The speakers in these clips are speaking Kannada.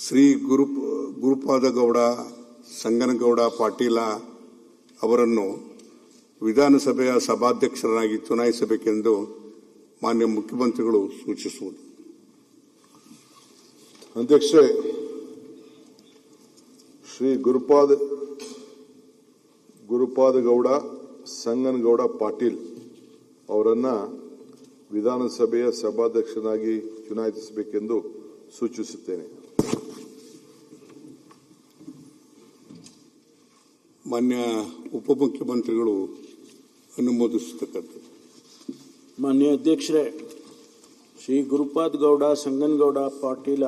ಶ್ರೀ ಗುರುಪಾದಗೌಡ ಸಂಗನಗೌಡ ಪಾಟೀಲ ಅವರನ್ನು ವಿಧಾನಸಭೆಯ ಸಭಾಧ್ಯಕ್ಷರಾಗಿ ಚುನಾಯಿಸಬೇಕೆಂದು ಮಾನ್ಯ ಮುಖ್ಯಮಂತ್ರಿಗಳು ಸೂಚಿಸುವುದು. ಅಧ್ಯಕ್ಷೆ, ಶ್ರೀ ಗುರುಪಾದಗೌಡ ಸಂಗನಗೌಡ ಪಾಟೀಲ್ ಅವರನ್ನ ವಿಧಾನಸಭೆಯ ಸಭಾಧ್ಯಕ್ಷನಾಗಿ ಚುನಾಯಿಸಬೇಕೆಂದು ಸೂಚಿಸುತ್ತೇನೆ. ಮಾನ್ಯ ಉಪಮುಖ್ಯಮಂತ್ರಿಗಳು ಅನುಮೋದಿಸತಕ್ಕದ್ದು. ಮಾನ್ಯ ಅಧ್ಯಕ್ಷರೇ, ಶ್ರೀ ಗುರುಪಾದಗೌಡ ಸಂಗನಗೌಡ ಪಾಟೀಲ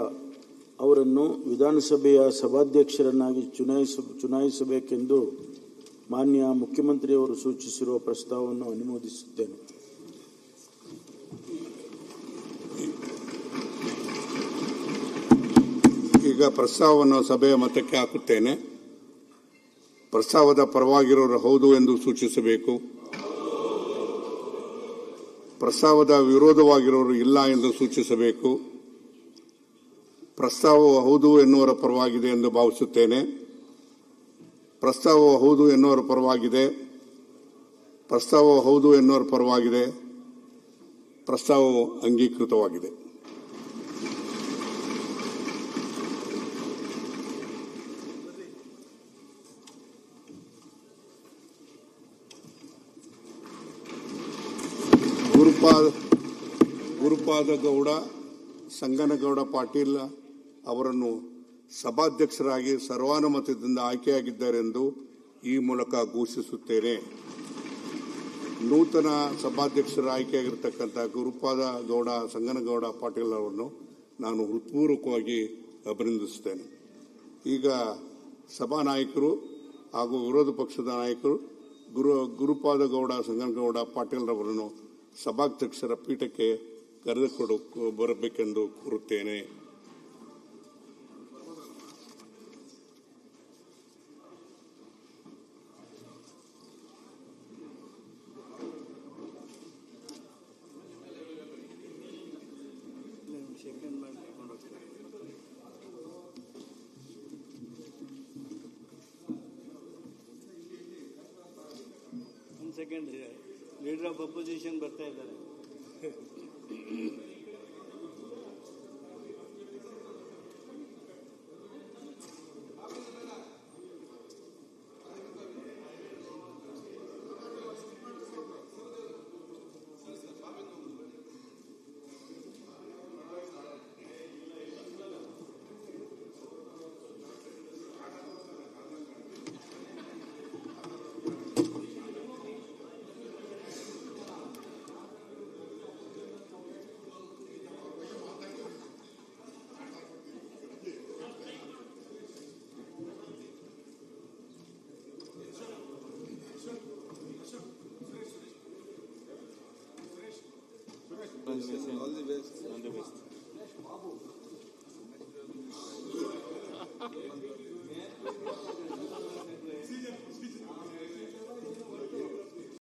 ಅವರನ್ನು ವಿಧಾನಸಭೆಯ ಸಭಾಧ್ಯಕ್ಷರನ್ನಾಗಿ ಚುನಾಯಿಸಬೇಕೆಂದು ಮಾನ್ಯ ಮುಖ್ಯಮಂತ್ರಿಯವರು ಸೂಚಿಸಿರುವ ಪ್ರಸ್ತಾವವನ್ನು ಅನುಮೋದಿಸುತ್ತೇನೆ. ಈಗ ಪ್ರಸ್ತಾವವನ್ನು ಸಭೆಯ ಮತಕ್ಕೆ ಹಾಕುತ್ತೇನೆ. ಪ್ರಸ್ತಾವದ ಪರವಾಗಿರೋರು ಹೌದು ಎಂದು ಸೂಚಿಸಬೇಕು. ಪ್ರಸ್ತಾವದ ವಿರೋಧವಾಗಿರೋರು ಇಲ್ಲ ಎಂದು ಸೂಚಿಸಬೇಕು. ಪ್ರಸ್ತಾವವು ಹೌದು ಎನ್ನುವರ ಪರವಾಗಿದೆ ಎಂದು ಭಾವಿಸುತ್ತೇನೆ. ಪ್ರಸ್ತಾವವು ಹೌದು ಎನ್ನುವರ ಪರವಾಗಿದೆ. ಪ್ರಸ್ತಾವವು ಹೌದು ಎನ್ನುವರ ಪರವಾಗಿದೆ. ಪ್ರಸ್ತಾವವು ಅಂಗೀಕೃತವಾಗಿದೆ. ಗುರುಪಾದಗೌಡ ಸಂಗನಗೌಡ ಪಾಟೀಲ್ ಅವರನ್ನು ಸಭಾಧ್ಯಕ್ಷರಾಗಿ ಸರ್ವಾನುಮತದಿಂದ ಆಯ್ಕೆಯಾಗಿದ್ದಾರೆಂದು ಈ ಮೂಲಕ ಘೋಷಿಸುತ್ತೇನೆ. ನೂತನ ಸಭಾಧ್ಯಕ್ಷರ ಆಯ್ಕೆಯಾಗಿರ್ತಕ್ಕಂಥ ಗುರುಪಾದಗೌಡ ಸಂಗನಗೌಡ ಪಾಟೀಲ್ ಅವರನ್ನು ನಾನು ಹೃತ್ಪೂರ್ವಕವಾಗಿ ಅಭಿನಂದಿಸುತ್ತೇನೆ. ಈಗ ಸಭಾನಾಯಕರು ಹಾಗೂ ವಿರೋಧ ಪಕ್ಷದ ನಾಯಕರು ಗುರುಪಾದಗೌಡ ಸಂಗನಗೌಡ ಪಾಟೀಲ್ ಅವರನ್ನು ಸಭಾಧ್ಯಕ್ಷರ ಪೀಠಕ್ಕೆ ಕರೆದುಕೊಂಡು ಬರಬೇಕೆಂದು ಕೋರುತ್ತೇನೆ. ಸೆಕೆಂಡ್ ಲೀಡರ್ ಆಫ್ ಅಪೋಸಿಷನ್ ಬರ್ತಾ ಇದ್ದಾರೆ. All the best.